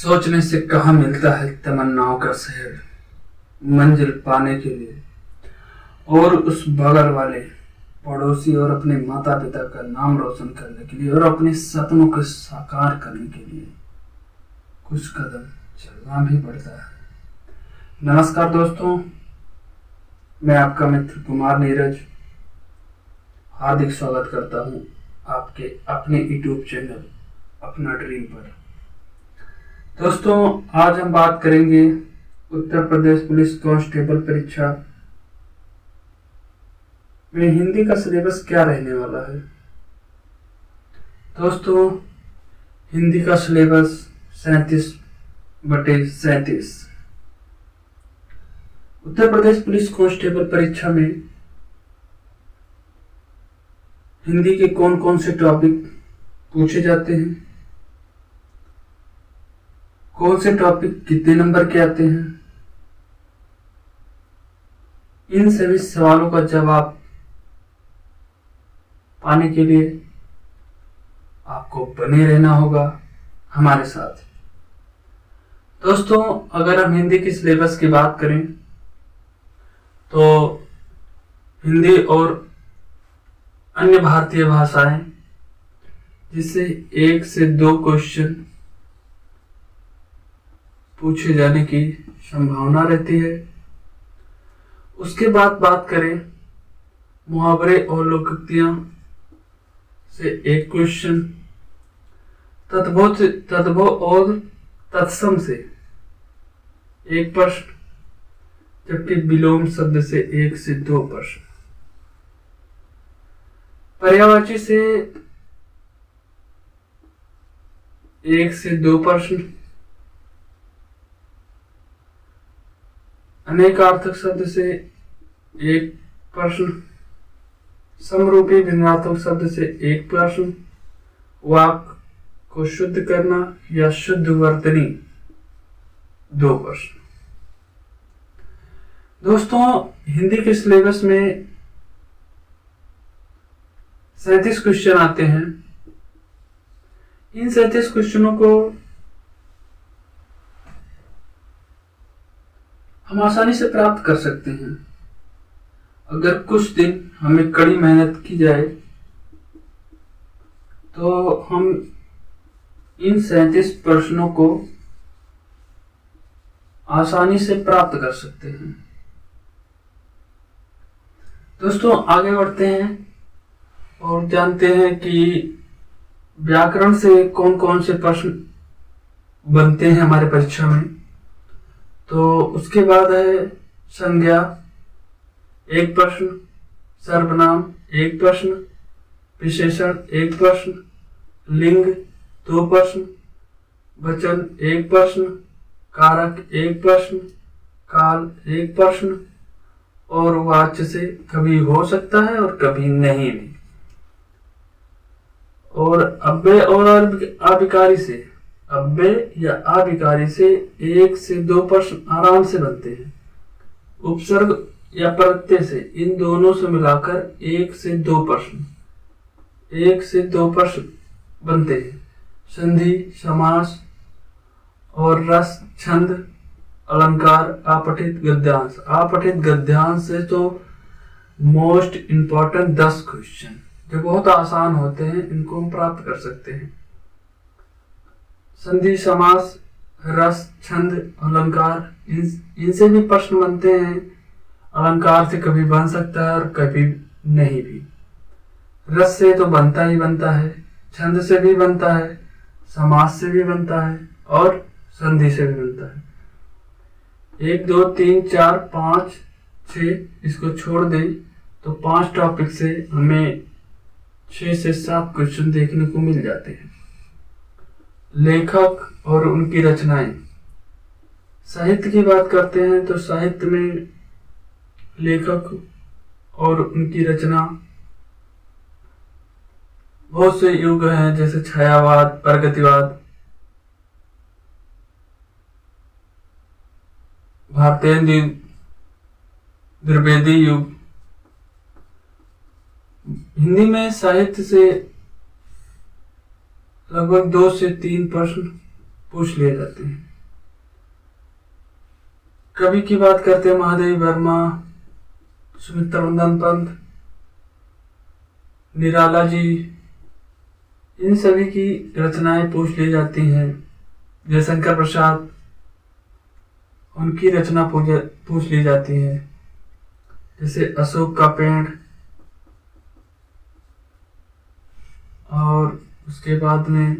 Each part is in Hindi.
सोचने से कहाँ मिलता है तमन्नाओं का शहर, मंजिल पाने के लिए और उस बगल वाले पड़ोसी और अपने माता पिता का नाम रोशन करने के लिए और अपने सपनों को साकार करने के लिए कुछ कदम चलना भी पड़ता है। नमस्कार दोस्तों, मैं आपका मित्र कुमार नीरज हार्दिक स्वागत करता हूं आपके अपने यूट्यूब चैनल अपना ड्रीम पर। दोस्तों, आज हम बात करेंगे उत्तर प्रदेश पुलिस कांस्टेबल परीक्षा में हिंदी का सिलेबस क्या रहने वाला है। दोस्तों, हिंदी का syllabus 37/37। Uttar Pradesh police constable परीक्षा में हिंदी के कौन कौन से टॉपिक पूछे जाते हैं, कौन से टॉपिक कितने नंबर के आते हैं, इन सभी सवालों का जवाब पाने के लिए आपको बने रहना होगा हमारे साथ। दोस्तों, अगर हम हिंदी की सिलेबस की बात करें तो हिंदी और अन्य भारतीय भाषाएं जिससे 1 से 2 क्वेश्चन पूछे जाने की संभावना रहती है। उसके बाद बात करें मुहावरे और लोकोक्तियां से 1 क्वेश्चन, तद्भव और तत्सम से 1 प्रश्न, जबकि विलोम शब्द से 1 से 2 प्रश्न, पर्यायवाची से 1 से 2 प्रश्न, अनेकार्थक शब्द से 1 प्रश्न, समरूपी भिन्नात्मक शब्द से 1 प्रश्न, वाक्य को शुद्ध करना या शुद्ध वर्तनी 2 प्रश्न। दोस्तों, हिंदी के सिलेबस में 37 क्वेश्चन आते हैं। इन 37 क्वेश्चनों को हम आसानी से प्राप्त कर सकते हैं अगर कुछ दिन हमें कड़ी मेहनत की जाए तो हम इन 37 प्रश्नों को आसानी से प्राप्त कर सकते हैं। दोस्तों, आगे बढ़ते हैं और जानते हैं कि व्याकरण से कौन कौन से प्रश्न बनते हैं हमारे परीक्षा में। तो उसके बाद है संज्ञा 1 प्रश्न, सर्वनाम 1 प्रश्न, विशेषण 1 प्रश्न, लिंग 2 प्रश्न, वचन 1 प्रश्न, कारक 1 प्रश्न, काल 1 प्रश्न और वाच्य से कभी हो सकता है और कभी नहीं भी। और अव्यय और अभिकारी से, अव्यय या अभिकारी से 1 से 2 प्रश्न आराम से बनते हैं। उपसर्ग या प्रत्यय से इन दोनों से मिलाकर 1 से 2 प्रश्न, 1 से 2 प्रश्न बनते हैं। संधि, समास और रस, छंद, अलंकार, अपठित गद्यांश। अपठित गद्यांश से तो मोस्ट इंपॉर्टेंट 10 क्वेश्चन जो बहुत आसान होते हैं, इनको हम प्राप्त कर सकते हैं। संधि, समास, रस, छंद, अलंकार, इनसे भी प्रश्न बनते हैं। अलंकार से कभी बन सकता है और कभी नहीं भी। रस से तो बनता ही बनता है, छंद से भी बनता है, समास से भी बनता है और संधि से भी बनता है। 1 2 3 4 5 6 इसको छोड़ दें तो 5 टॉपिक से हमें 6 से 7 क्वेश्चन देखने को मिल जाते हैं। लेखक और उनकी रचनाएं। साहित्य की बात करते हैं तो साहित्य में लेखक और उनकी रचना बहुत से युग हैं, जैसे छायावाद, प्रगतिवाद, भारतेंदु द्विवेदी युग। हिंदी में साहित्य से लगभग 2 से 3 प्रश्न पूछ लिए जाते हैं। कवि की बात करते हैं महादेवी वर्मा, सुमित्रनंदन पंत, निराला जी, इन सभी की रचनाएं पूछ ली जाती हैं। जयशंकर प्रसाद, उनकी रचना पूछ ली जाती है। जैसे अशोक का पेड़, और उसके बाद में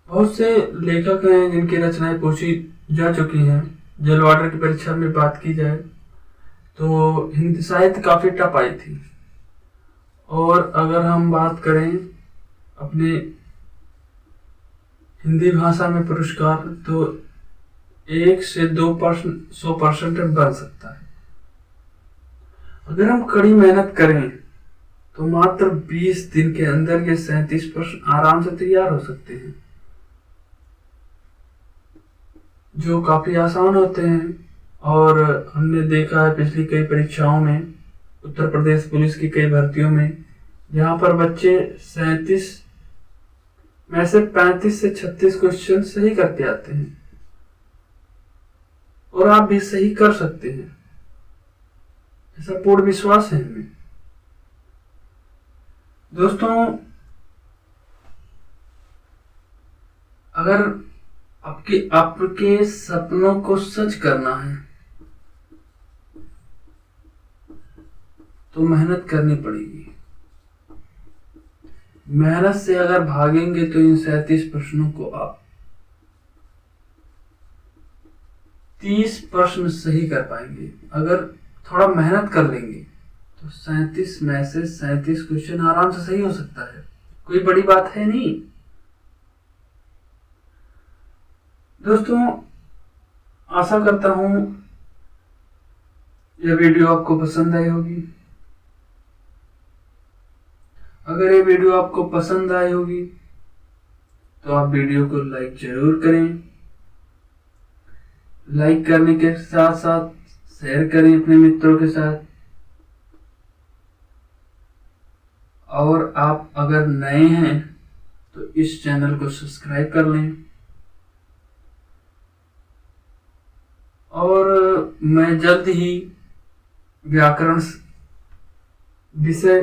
बहुत से लेखक हैं जिनकी रचनाएं पूछी जा चुकी हैं। जलवाटर की परीक्षा में बात की जाए तो हिंदी साहित्य काफी टफ आई थी। और अगर हम बात करें अपने हिंदी भाषा में पुरस्कार, तो 1 से 2% 100% बन सकता है। अगर हम कड़ी मेहनत करें तो मात्र 20 दिन के अंदर ये 37 प्रश्न आराम से तैयार हो सकते हैं, जो काफी आसान होते हैं। और हमने देखा है पिछली कई परीक्षाओं में, उत्तर प्रदेश पुलिस की कई भर्तियों में, जहां पर बच्चे 37 में से 35 से 36 क्वेश्चन सही करके आते हैं। और आप भी सही कर सकते हैं, ऐसा पूर्ण विश्वास है हमें। दोस्तों, अगर आपके सपनों को सच करना है तो मेहनत करनी पड़ेगी। मेहनत से अगर भागेंगे तो इन 37 प्रश्नों को आप 30 प्रश्न सही कर पाएंगे। अगर थोड़ा मेहनत कर लेंगे तो 37 में से 37 क्वेश्चन आराम से सही हो सकता है, कोई बड़ी बात है नहीं। दोस्तों, आशा करता हूं यह वीडियो आपको पसंद आई होगी। अगर ये वीडियो आपको पसंद आई होगी तो आप वीडियो को लाइक जरूर करें। लाइक करने के साथ साथ शेयर करें अपने मित्रों के साथ। और आप अगर नए हैं तो इस चैनल को सब्सक्राइब कर लें। और मैं जल्द ही व्याकरण विषय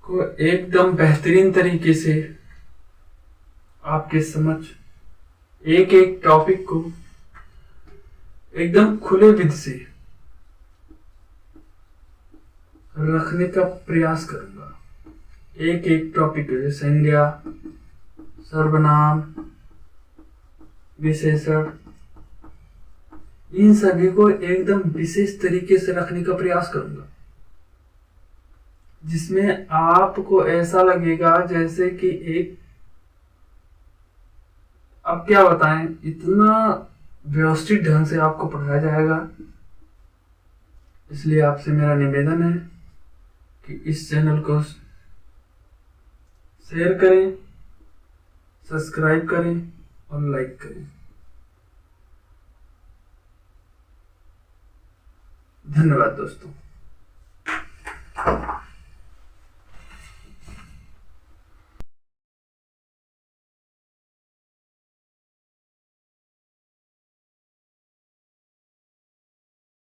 को एकदम बेहतरीन तरीके से आपके समक्ष एक एक टॉपिक को एकदम खुले विध से रखने का प्रयास करूंगा। एक एक टॉपिक जैसे संज्ञा, सर्वनाम, विशेषण, इन सभी को एकदम विशेष तरीके से रखने का प्रयास करूंगा, जिसमें आपको ऐसा लगेगा जैसे कि एक, अब क्या बताएं, इतना व्यवस्थित ढंग से आपको पढ़ाया जाएगा। इसलिए आपसे मेरा निवेदन है कि इस चैनल को शेयर करें, सब्सक्राइब करें और लाइक करें। धन्यवाद दोस्तों।